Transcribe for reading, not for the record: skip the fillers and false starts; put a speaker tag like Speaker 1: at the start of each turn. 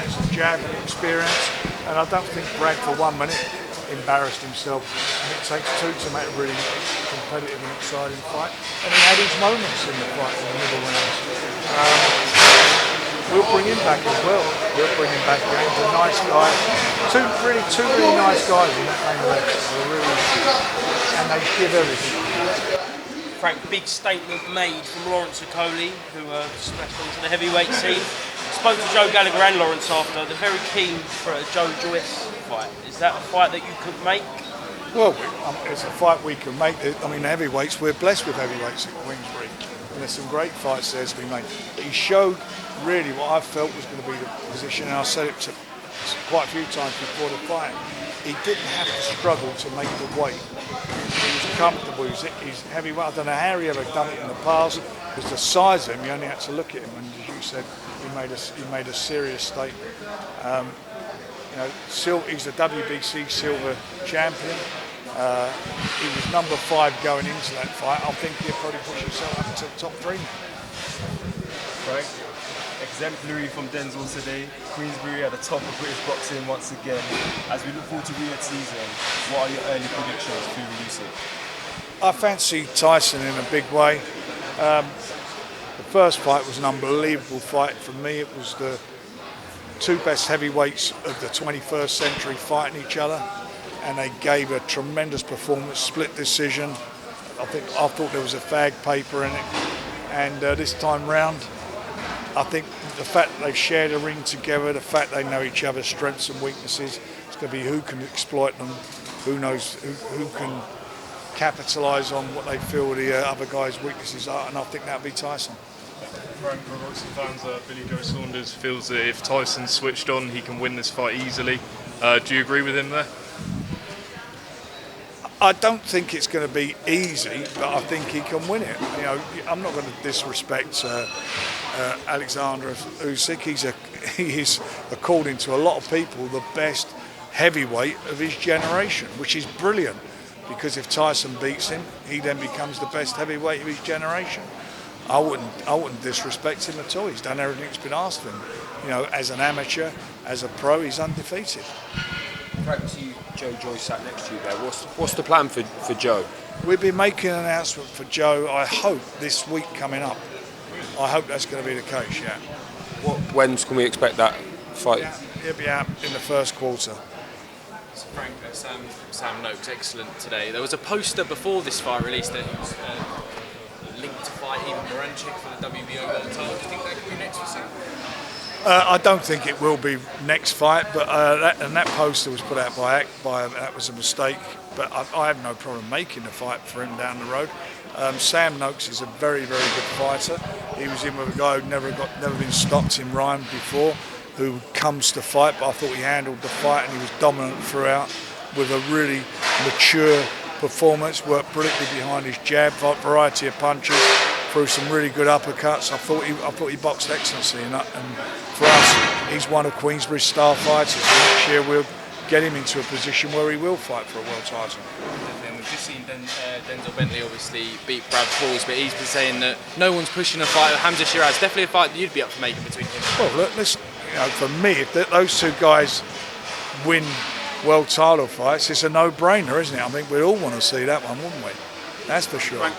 Speaker 1: it's the jab and experience, and I don't think Brad for 1 minute embarrassed himself. And it takes two to make a really competitive and exciting fight, and he had his moments in the fight in the middle rounds. We'll bring him back as well. We'll bring him back again. He's a nice guy. Two really nice guys in that main event. And they give everything.
Speaker 2: Frank, big statement made from Lawrence Okoli, who smashed onto the heavyweight scene. Spoke to Joe Gallagher and Lawrence after. They're very keen for a Joe Joyce fight. Is that a fight that you could make?
Speaker 1: Well, it's a fight we can make. I mean, heavyweights, we're blessed with heavyweights at Queensbury. And there's some great fights there to be made. But he showed really what I felt was going to be the position, and I said it to quite a few times before the fight. He didn't have to struggle to make the weight. He was comfortable. He's heavyweight. I don't know how he ever done it in the past, because the size of him, you only had to look at him, and as you said, he made a serious statement. He's the WBC silver champion. He was number 5 going into that fight. I think he'll probably push himself up to the top 3 now.
Speaker 3: Right. Exemplary from Denzel today. Queensbury at the top of British boxing once again. As we look forward to Riyadh season, what are your early predictions for Usyk?
Speaker 1: I fancy Tyson in a big way. The first fight was an unbelievable fight for me. It was the two best heavyweights of the 21st century fighting each other, and they gave a tremendous performance, split decision. I thought there was a fag paper in it, and this time round, I think the fact that they've shared a ring together, the fact they know each other's strengths and weaknesses, it's going to be who can exploit them, who can capitalise on what they feel the other guy's weaknesses are, and I think that'll be Tyson.
Speaker 4: Frank, fans, Billy Joe Saunders feels that if Tyson switched on, he can win this fight easily. Do you agree with him there?
Speaker 1: I don't think it's going to be easy, but I think he can win it. I'm not going to disrespect Alexander Usyk. He is, according to a lot of people, the best heavyweight of his generation, which is brilliant, because if Tyson beats him, he then becomes the best heavyweight of his generation. I wouldn't disrespect him at all. He's done everything that's been asked of him. As an amateur, as a pro, he's undefeated.
Speaker 5: Frank, to you, Joe Joyce sat next to you there. What's the plan for Joe?
Speaker 1: We'll be making an announcement for Joe, I hope, this week coming up. I hope that's going to be the case, yeah.
Speaker 5: When can we expect that fight?
Speaker 1: Yeah, he'll be out in the first quarter.
Speaker 6: So Frank, Sam Noakes, excellent today. There was a poster before this fight released that he was linked to fight Ivan Baranchyk for the WBO world title. Do you think that could be next for Sam?
Speaker 1: I don't think it will be next fight, but that poster was put out by that was a mistake. But I have no problem making the fight for him down the road. Sam Noakes is a very, very good fighter. He was in with a guy who'd never been stopped in Ryan before, who comes to fight. But I thought he handled the fight and he was dominant throughout with a really mature performance. Worked brilliantly behind his jab, variety of punches, threw some really good uppercuts. I thought he boxed excellency, and for us, he's one of Queensbury's star fighters. Next year we'll get him into a position where he will fight for a world title.
Speaker 6: And we've just seen Denzel Bentley obviously beat Brad Pauls, but he's been saying that no one's pushing a fight with Hamza Shiraz. Definitely a fight that you'd be up for making between him.
Speaker 1: Well, look, listen, for me, if those two guys win world title fights, it's a no-brainer, isn't it? I think we'd all want to see that one, wouldn't we? That's for sure.
Speaker 6: Frank,